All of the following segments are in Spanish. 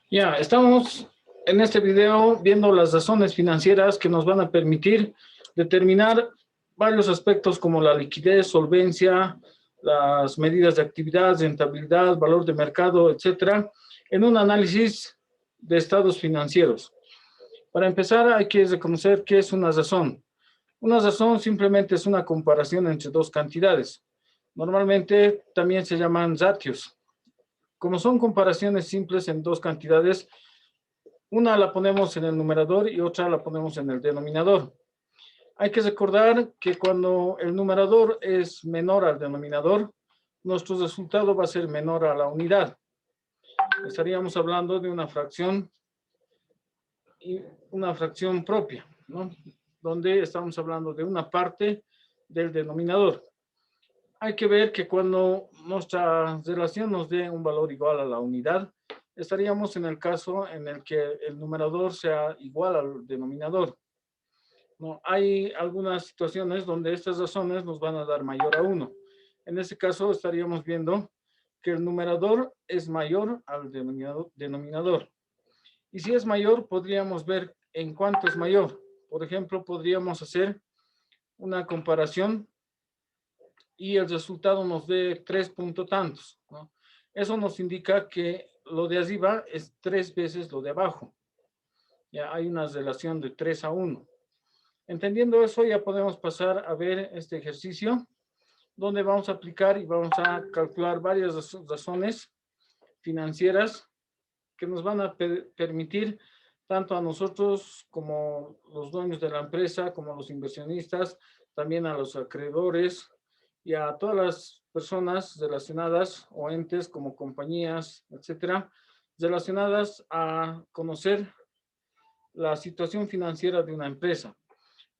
Ya, estamos en este video viendo las razones financieras que nos van a permitir determinar varios aspectos como la liquidez, solvencia, las medidas de actividad, rentabilidad, valor de mercado, etcétera, en un análisis de estados financieros. Para empezar, hay que reconocer qué es una razón. Una razón simplemente es una comparación entre dos cantidades. Normalmente también se llaman ratios. Como son comparaciones simples en dos cantidades, una la ponemos en el numerador y otra la ponemos en el denominador. Hay que recordar que cuando el numerador es menor al denominador, nuestro resultado va a ser menor a la unidad. Estaríamos hablando de una fracción propia, ¿no? Donde estamos hablando de una parte del denominador. Hay que ver que cuando nuestra relación nos dé un valor igual a la unidad, estaríamos en el caso en el que el numerador sea igual al denominador. No, hay algunas situaciones donde estas razones nos van a dar mayor a 1. En este caso estaríamos viendo que el numerador es mayor al denominador. Y si es mayor, podríamos ver en cuánto es mayor. Por ejemplo, podríamos hacer una comparación y el resultado nos dé 3 puntos tantos, ¿no? Eso nos indica que lo de arriba es 3 veces lo de abajo. Ya hay una relación de 3 a 1. Entendiendo eso, ya podemos pasar a ver este ejercicio, donde vamos a aplicar y vamos a calcular varias razones financieras que nos van a permitir, tanto a nosotros como los dueños de la empresa, como a los inversionistas, también a los acreedores y a todas las personas relacionadas o entes como compañías, etcétera, relacionadas a conocer la situación financiera de una empresa.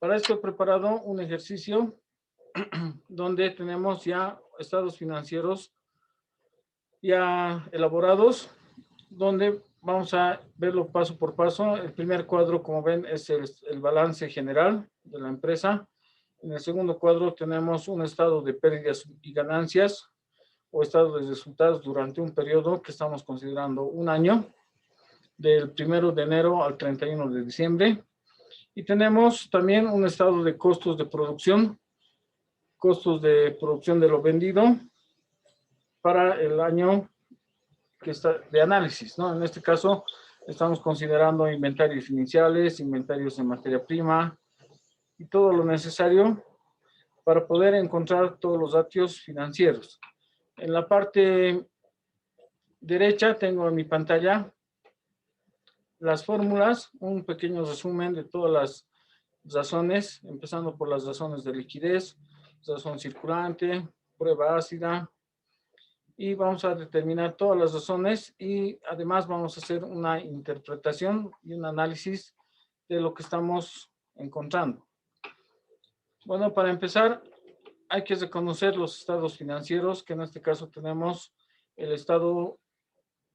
Para esto he preparado un ejercicio donde tenemos ya estados financieros ya elaborados, donde vamos a verlo paso por paso. El primer cuadro, como ven, es el balance general de la empresa. En el segundo cuadro tenemos un estado de pérdidas y ganancias o estado de resultados durante un periodo que estamos considerando un año, del 1 de enero al 31 de diciembre. Y tenemos también un estado de costos de producción de lo vendido para el año que está de análisis, ¿no? En este caso, estamos considerando inventarios iniciales, inventarios en materia prima y todo lo necesario para poder encontrar todos los datos financieros. En la parte derecha tengo en mi pantalla las fórmulas, un pequeño resumen de todas las razones, empezando por las razones de liquidez, razón circulante, prueba ácida, y vamos a determinar todas las razones y además vamos a hacer una interpretación y un análisis de lo que estamos encontrando. Bueno, para empezar, hay que reconocer los estados financieros, que en este caso tenemos el estado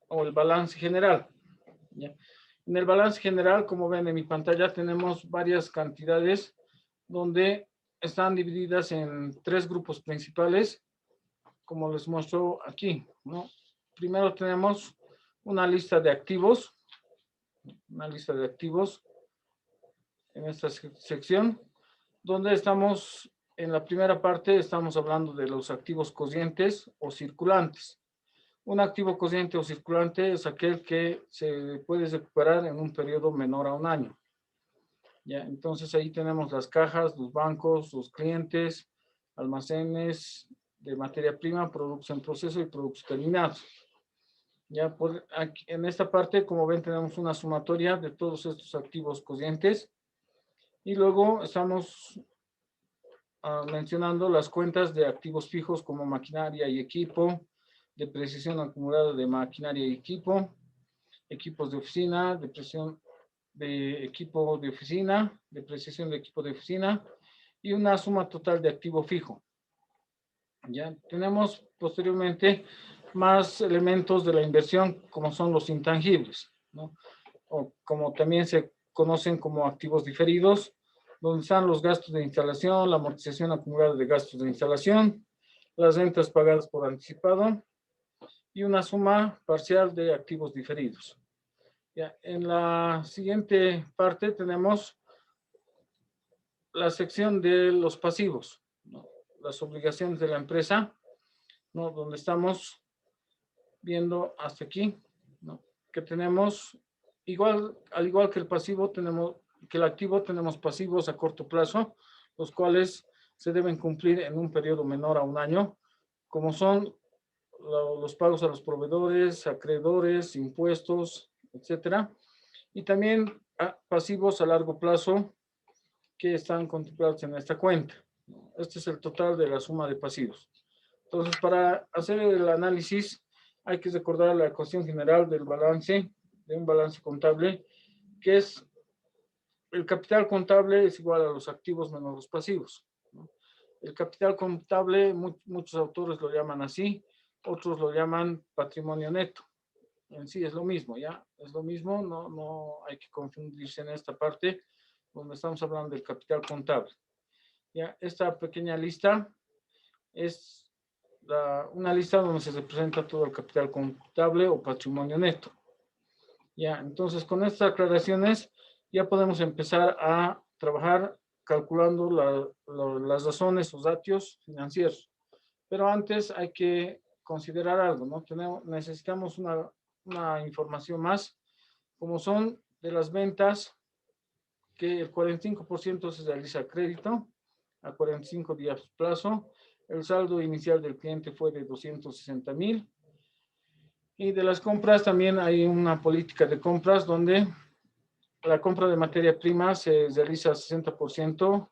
o el balance general. ¿Ya? En el balance general, como ven en mi pantalla, tenemos varias cantidades donde están divididas en 3 grupos principales, como les muestro aquí, ¿no? Primero tenemos una lista de activos en esta sección, donde estamos, en la primera parte, estamos hablando de los activos corrientes o circulantes. Un activo corriente o circulante es aquel que se puede recuperar en un periodo menor a un año. ¿Ya? Entonces ahí tenemos las cajas, los bancos, los clientes, almacenes de materia prima, productos en proceso y productos terminados. Ya por aquí, en esta parte, como ven, tenemos una sumatoria de todos estos activos corrientes y luego estamos mencionando las cuentas de activos fijos como maquinaria y equipo, depreciación acumulada de maquinaria y equipo, equipos de oficina, depreciación de equipo de oficina, depreciación de equipo de oficina y una suma total de activo fijo. Ya tenemos posteriormente más elementos de la inversión como son los intangibles, ¿no? O como también se conocen como activos diferidos, donde están los gastos de instalación, la amortización acumulada de gastos de instalación, las rentas pagadas por anticipado y una suma parcial de activos diferidos. Ya, en la siguiente parte tenemos la sección de los pasivos, ¿no? Las obligaciones de la empresa, ¿no? Donde estamos viendo hasta aquí, ¿no? Que tenemos, igual, al igual que el pasivo, que el activo, tenemos pasivos a corto plazo, los cuales se deben cumplir en un periodo menor a un año, como son los pagos a los proveedores, acreedores, impuestos, etcétera. Y también pasivos a largo plazo que están contemplados en esta cuenta. Este es el total de la suma de pasivos. Entonces, para hacer el análisis, hay que recordar la ecuación general del balance, de un balance contable, que es el capital contable es igual a los activos menos los pasivos, ¿no? El capital contable, muchos autores lo llaman así, otros lo llaman patrimonio neto. En sí es lo mismo, ¿ya? Es lo mismo, no hay que confundirse en esta parte donde estamos hablando del capital contable. ¿Ya? Esta pequeña lista es una lista donde se representa todo el capital contable o patrimonio neto. Ya, entonces con estas aclaraciones ya podemos empezar a trabajar calculando las razones o ratios financieros. Pero antes hay que considerar algo, ¿no? Necesitamos una información más, como son de las ventas, que el 45% se realiza a crédito, a 45 días plazo. El saldo inicial del cliente fue de 260,000. Y de las compras también hay una política de compras donde la compra de materia prima se realiza al 60%,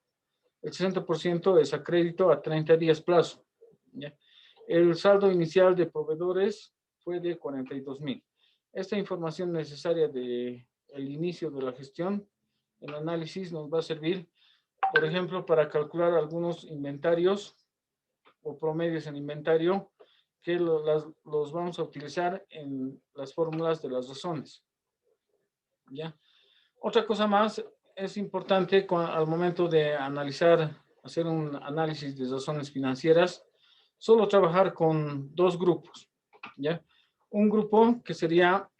el 60% es a crédito a 30 días plazo. ¿Ya? El saldo inicial de proveedores fue de 42,000. Esta información necesaria del inicio de la gestión, el análisis nos va a servir, por ejemplo, para calcular algunos inventarios o promedios en inventario que los vamos a utilizar en las fórmulas de las razones. ¿Ya? Otra cosa más es importante al momento de analizar, hacer un análisis de razones financieras, solo trabajar con dos grupos, ¿ya? Un grupo que sería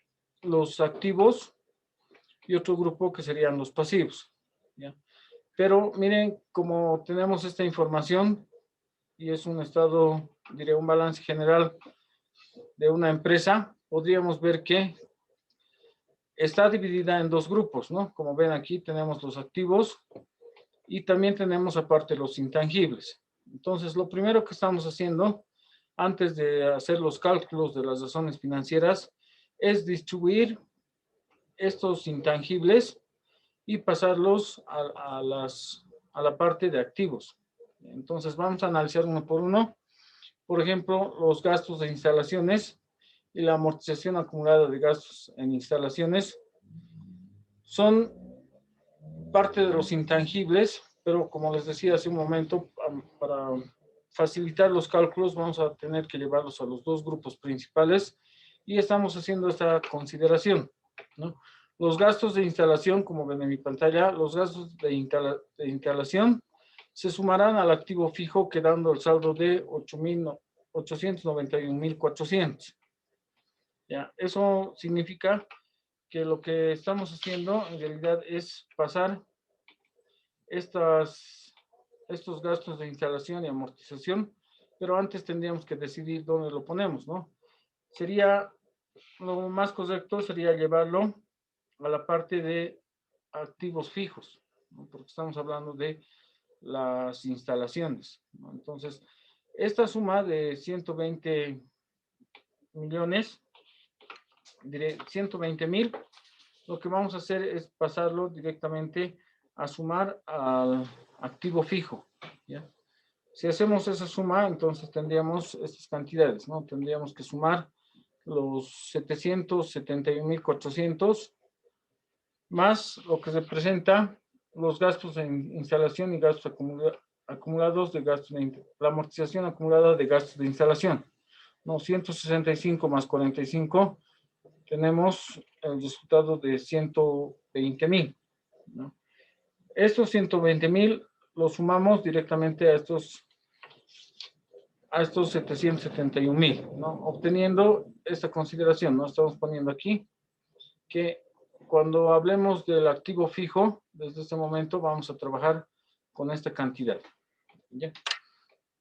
los activos y otro grupo que serían los pasivos, ¿ya? Pero miren, como tenemos esta información y es un estado, diré, un balance general de una empresa, podríamos ver que está dividida en dos grupos, ¿no? Como ven aquí tenemos los activos y también tenemos aparte los intangibles. Entonces, lo primero que estamos haciendo antes de hacer los cálculos de las razones financieras es distribuir estos intangibles y pasarlos a la parte de activos. Entonces, vamos a analizar uno por uno. Por ejemplo, los gastos de instalaciones y la amortización acumulada de gastos en instalaciones son parte de los intangibles, pero como les decía hace un momento, para facilitar los cálculos vamos a tener que llevarlos a los dos grupos principales y estamos haciendo esta consideración, ¿no? Los gastos de instalación, como ven en mi pantalla, los gastos de instalación se sumarán al activo fijo quedando el saldo de 891,400. ¿Ya? Eso significa que lo que estamos haciendo en realidad es pasar estos gastos de instalación y amortización, pero antes tendríamos que decidir dónde lo ponemos, ¿no? Lo más correcto sería llevarlo a la parte de activos fijos, ¿no? Porque estamos hablando de las instalaciones, ¿no? Entonces, esta suma de 120 millones, diré 120,000, lo que vamos a hacer es pasarlo directamente a sumar al activo fijo, ¿ya? Si hacemos esa suma, entonces tendríamos estas cantidades, ¿no? Tendríamos que sumar los 771,400 más lo que representa los gastos en instalación y gastos acumulados de gastos la amortización acumulada de gastos de instalación, ¿no? 165 más 45, tenemos el resultado de 120,000, ¿no? Estos 120,000 los sumamos directamente a estos 771,000, ¿no? Obteniendo esta consideración, ¿no? Estamos poniendo aquí que cuando hablemos del activo fijo, desde este momento vamos a trabajar con esta cantidad. ¿Ya?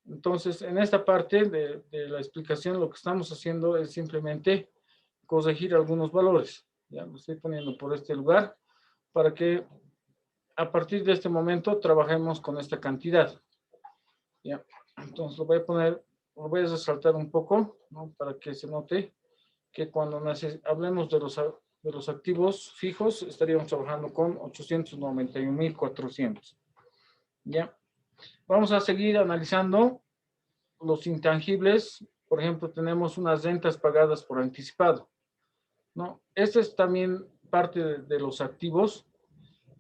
Entonces, en esta parte de la explicación, lo que estamos haciendo es simplemente corregir algunos valores. Ya lo estoy poniendo por este lugar para que a partir de este momento trabajemos con esta cantidad. Ya, entonces lo voy a poner, lo voy a resaltar un poco, ¿no? Para que se note que cuando hablemos de los activos fijos, estaríamos trabajando con 891,400. Ya, vamos a seguir analizando los intangibles. Por ejemplo, tenemos unas rentas pagadas por anticipado, ¿no? Este es también parte de los activos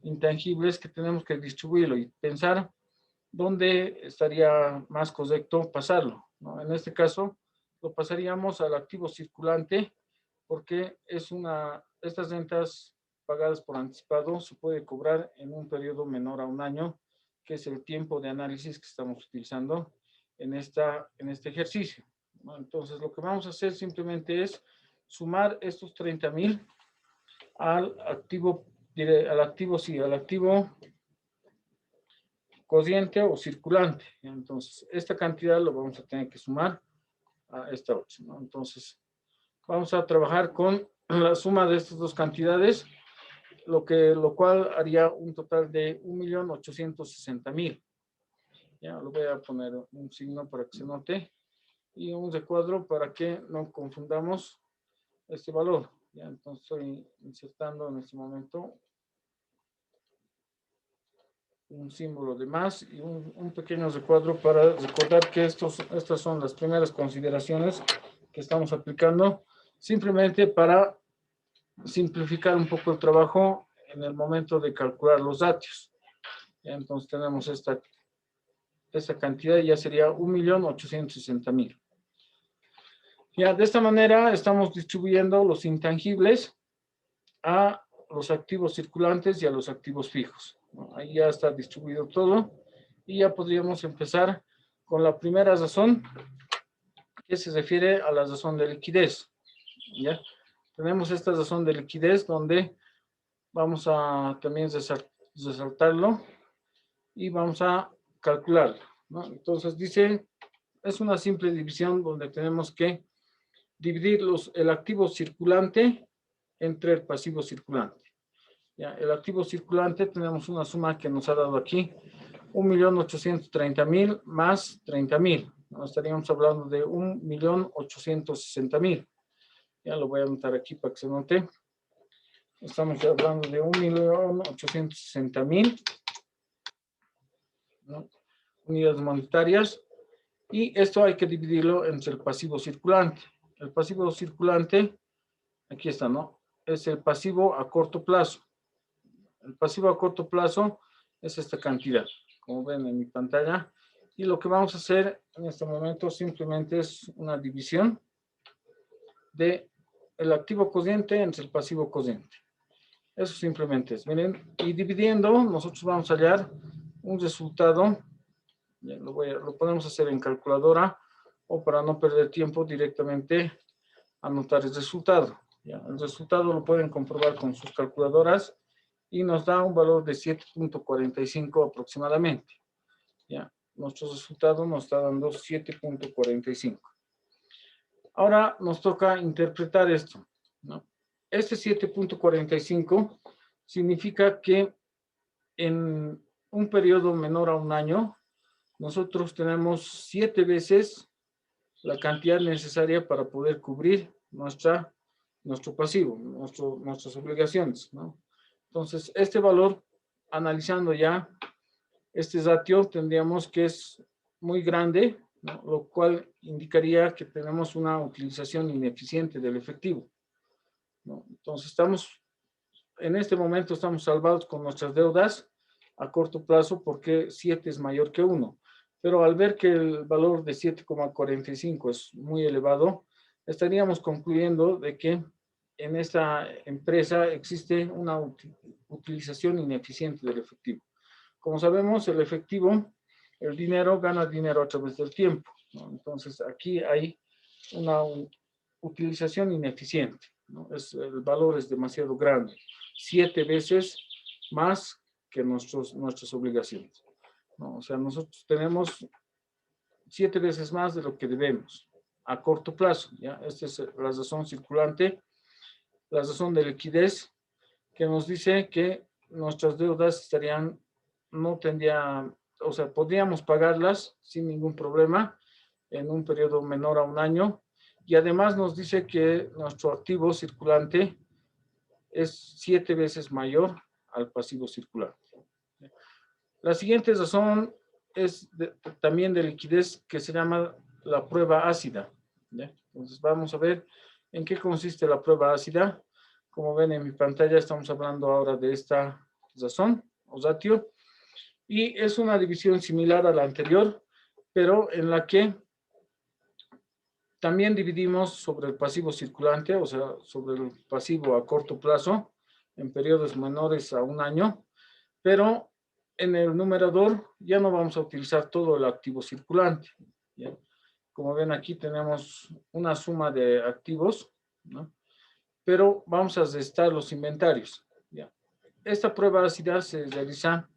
intangibles que tenemos que distribuirlo y pensar dónde estaría más correcto pasarlo, ¿no? En este caso, lo pasaríamos al activo circulante porque estas rentas pagadas por anticipado se puede cobrar en un periodo menor a un año, que es el tiempo de análisis que estamos utilizando en este ejercicio, ¿no? Entonces, lo que vamos a hacer simplemente es sumar estos 30,000 al activo corriente o circulante. Entonces, esta cantidad lo vamos a tener que sumar a esta otra, ¿no? Entonces, vamos a trabajar con la suma de estas dos cantidades, lo cual haría un total de 1,860,000. Ya, lo voy a poner un signo para que se note y un recuadro para que no confundamos este valor. Ya, entonces estoy insertando en este momento un símbolo de más y un pequeño recuadro para recordar que estas son las primeras consideraciones que estamos aplicando simplemente para simplificar un poco el trabajo en el momento de calcular los datos. Entonces tenemos esta cantidad, ya sería 1,860,000. Ya, de esta manera estamos distribuyendo los intangibles a los activos circulantes y a los activos fijos, ¿no? Ahí ya está distribuido todo y ya podríamos empezar con la primera razón, que se refiere a la razón de liquidez. ¿Ya? Tenemos esta razón de liquidez donde vamos a también resaltarlo y vamos a calcularlo, ¿no? Entonces dice, es una simple división donde tenemos que dividir el activo circulante entre el pasivo circulante. Ya, el activo circulante tenemos una suma que nos ha dado aquí, 1,830,000 más 30,000. ¿No? Estaríamos hablando de 1,860,000. Ya lo voy a anotar aquí para que se note. Estamos hablando de 1,860,000, ¿no? Unidades monetarias. Y esto hay que dividirlo entre el pasivo circulante. El pasivo circulante, aquí está, ¿no? Es el pasivo a corto plazo. El pasivo a corto plazo es esta cantidad, como ven en mi pantalla. Y lo que vamos a hacer en este momento simplemente es una división de el activo corriente entre el pasivo corriente. Eso simplemente es, miren, y dividiendo nosotros vamos a hallar un resultado. Lo podemos hacer en calculadora o para no perder tiempo directamente anotar el resultado. ¿Ya? El resultado lo pueden comprobar con sus calculadoras y nos da un valor de 7.45 aproximadamente. ¿Ya? Nuestro resultado nos está dando 7.45. Ahora nos toca interpretar esto, ¿no? Este 7.45 significa que en un periodo menor a un año, nosotros tenemos 7 veces la cantidad necesaria para poder cubrir nuestro pasivo, nuestras obligaciones, ¿no? Entonces, este valor, analizando ya este ratio, tendríamos que es muy grande, ¿no? Lo cual indicaría que tenemos una utilización ineficiente del efectivo, ¿no? Entonces, en este momento estamos salvados con nuestras deudas a corto plazo porque 7 es mayor que 1. Pero al ver que el valor de 7.45 es muy elevado, estaríamos concluyendo de que en esta empresa existe una utilización ineficiente del efectivo. Como sabemos, el efectivo, el dinero, gana dinero a través del tiempo, ¿no? Entonces, aquí hay una utilización ineficiente. ¿no? El valor es demasiado grande, 7 veces más que nuestras obligaciones, ¿no? O sea, nosotros tenemos 7 veces más de lo que debemos a corto plazo, ¿ya? Esta es la razón circulante, la razón de liquidez, que nos dice que nuestras deudas no tendrían, o sea, podríamos pagarlas sin ningún problema en un periodo menor a un año, y además nos dice que nuestro activo circulante es 7 veces mayor al pasivo circulante. La siguiente razón es también de liquidez, que se llama la prueba ácida, ¿ya? Entonces vamos a ver en qué consiste la prueba ácida. Como ven en mi pantalla, estamos hablando ahora de esta razón, o ratio, y es una división similar a la anterior, pero en la que también dividimos sobre el pasivo circulante, o sea, sobre el pasivo a corto plazo, en periodos menores a un año, pero en el numerador ya no vamos a utilizar todo el activo circulante, ¿ya? Como ven, aquí tenemos una suma de activos, ¿no? Pero vamos a restar los inventarios, ¿ya? Esta prueba ácida se realiza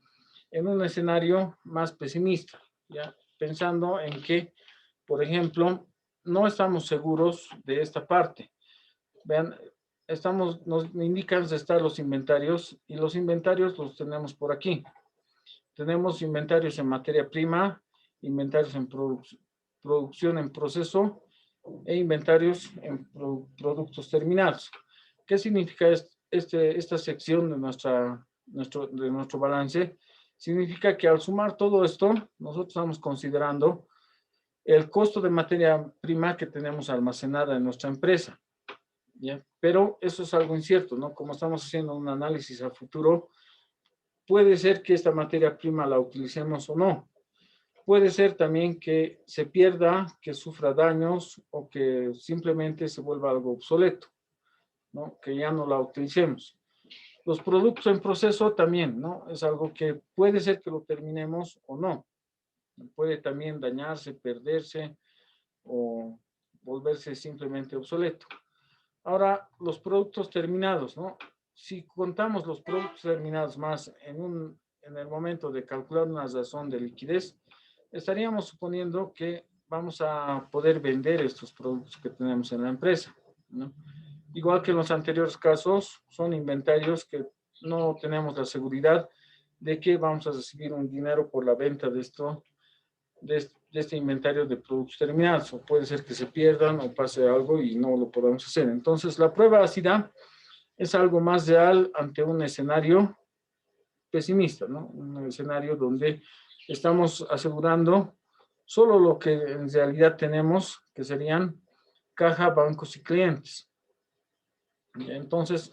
en un escenario más pesimista, ¿ya? Pensando en que, por ejemplo, no estamos seguros de esta parte. Vean, nos indican restar los inventarios, y los inventarios los tenemos por aquí. Tenemos inventarios en materia prima, inventarios en producción en proceso e inventarios en productos terminados. ¿Qué significa esta sección de nuestro balance? Significa que al sumar todo esto, nosotros estamos considerando el costo de materia prima que tenemos almacenada en nuestra empresa, ¿ya? Pero eso es algo incierto, ¿no? Como estamos haciendo un análisis a futuro, puede ser que esta materia prima la utilicemos o no. Puede ser también que se pierda, que sufra daños, o que simplemente se vuelva algo obsoleto, ¿no? Que ya no la utilicemos. Los productos en proceso también, ¿no? Es algo que puede ser que lo terminemos o no. Puede también dañarse, perderse o volverse simplemente obsoleto. Ahora, los productos terminados, ¿no? Si contamos los productos terminados más en el momento de calcular una razón de liquidez, estaríamos suponiendo que vamos a poder vender estos productos que tenemos en la empresa, ¿no? Igual que en los anteriores casos, son inventarios que no tenemos la seguridad de que vamos a recibir un dinero por la venta de este inventario de productos terminados, o puede ser que se pierdan o pase algo y no lo podamos hacer. Entonces, la prueba ácida es algo más real ante un escenario pesimista, ¿no? Un escenario donde estamos asegurando solo lo que en realidad tenemos, que serían caja, bancos y clientes. Entonces,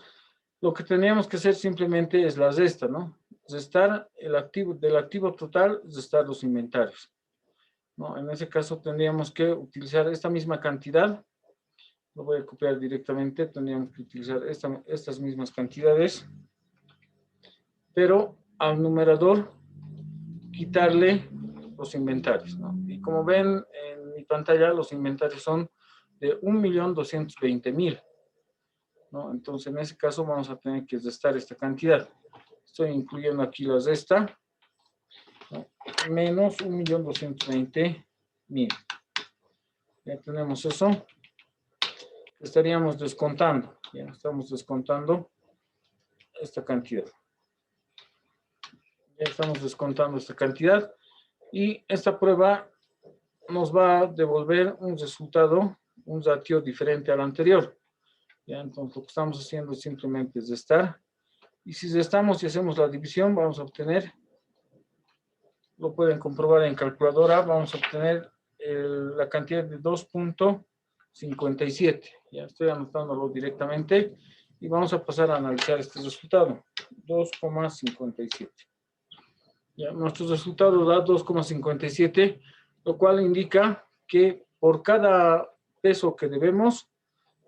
lo que teníamos que hacer simplemente es la resta, ¿no? Restar del activo total, restar los inventarios, ¿no? En ese caso tendríamos que utilizar esta misma cantidad. Lo voy a copiar directamente. Tendríamos que utilizar estas mismas cantidades, pero al numerador quitarle los inventarios, ¿no? Y como ven en mi pantalla, los inventarios son de 1.220.000, ¿no? Entonces, en ese caso vamos a tener que restar esta cantidad. Estoy incluyendo aquí la resta, ¿no? Menos 1.220.000. Ya tenemos eso. Estaríamos descontando. Ya estamos descontando esta cantidad. Ya estamos descontando esta cantidad. Y esta prueba nos va a devolver un resultado, un ratio diferente al anterior. ¿Ya? Entonces, lo que estamos haciendo es simplemente restar. Y si restamos y hacemos la división, vamos a obtener, lo pueden comprobar en calculadora, vamos a obtener la cantidad de 2.57. Ya estoy anotándolo directamente y vamos a pasar a analizar este resultado. 2,57. Ya, nuestro resultado da 2,57, lo cual indica que por cada peso que debemos,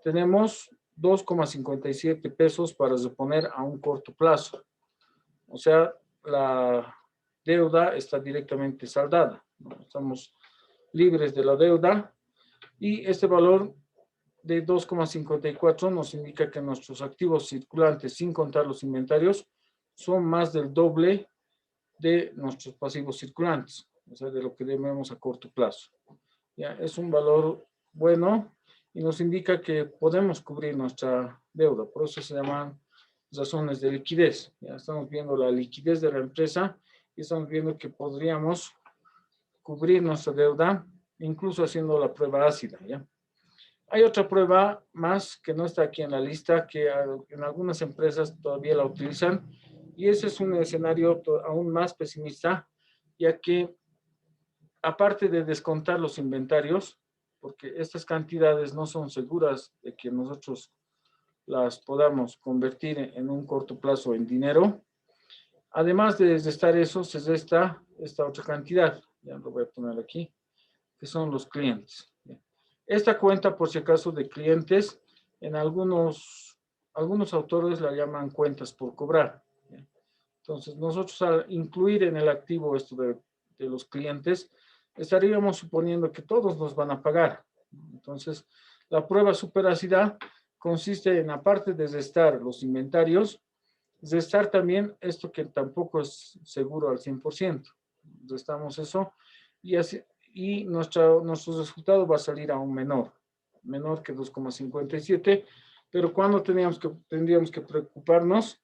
tenemos 2,57 pesos para reponer a un corto plazo. O sea, la deuda está directamente saldada, ¿no? Estamos libres de la deuda, y este valor de 2,54 nos indica que nuestros activos circulantes, sin contar los inventarios, son más del doble de nuestros pasivos circulantes, o sea, de lo que debemos a corto plazo. Ya, es un valor bueno y nos indica que podemos cubrir nuestra deuda, por eso se llaman razones de liquidez. Ya estamos viendo la liquidez de la empresa y estamos viendo que podríamos cubrir nuestra deuda, incluso haciendo la prueba ácida, ¿ya? Hay otra prueba más que no está aquí en la lista, que en algunas empresas todavía la utilizan, y ese es un escenario aún más pesimista, ya que aparte de descontar los inventarios, porque estas cantidades no son seguras de que nosotros las podamos convertir en un corto plazo en dinero, además de restar eso, se resta esta otra cantidad, ya lo voy a poner aquí, que son los clientes. Esta cuenta, por si acaso, de clientes, en algunos autores la llaman cuentas por cobrar. Entonces, nosotros al incluir en el activo esto de los clientes, estaríamos suponiendo que todos nos van a pagar. Entonces, la prueba superácida consiste en, aparte de restar los inventarios, restar también esto que tampoco es seguro al 100%. Restamos eso y, así, y nuestro resultado va a salir aún menor que 2,57, pero cuando tendríamos que preocuparnos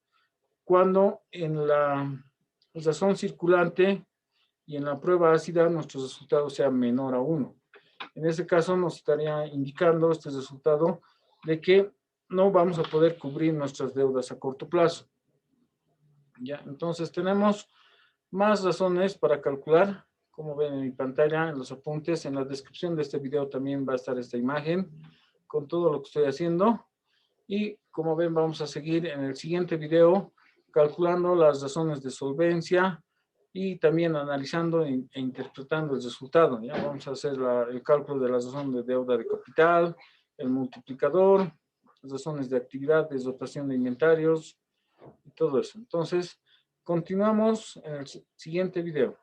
cuando en la razón circulante y en la prueba ácida nuestro resultado sea menor a 1. En ese caso nos estaría indicando este resultado de que no vamos a poder cubrir nuestras deudas a corto plazo. ¿Ya? Entonces tenemos más razones para calcular, como ven en mi pantalla, en los apuntes, en la descripción de este video también va a estar esta imagen con todo lo que estoy haciendo. Y como ven, vamos a seguir en el siguiente video calculando las razones de solvencia y también analizando e interpretando el resultado. Ya vamos a hacer el cálculo de la razón de deuda de capital, el multiplicador, las razones de actividad, de dotación de inventarios y todo eso. Entonces, continuamos en el siguiente video.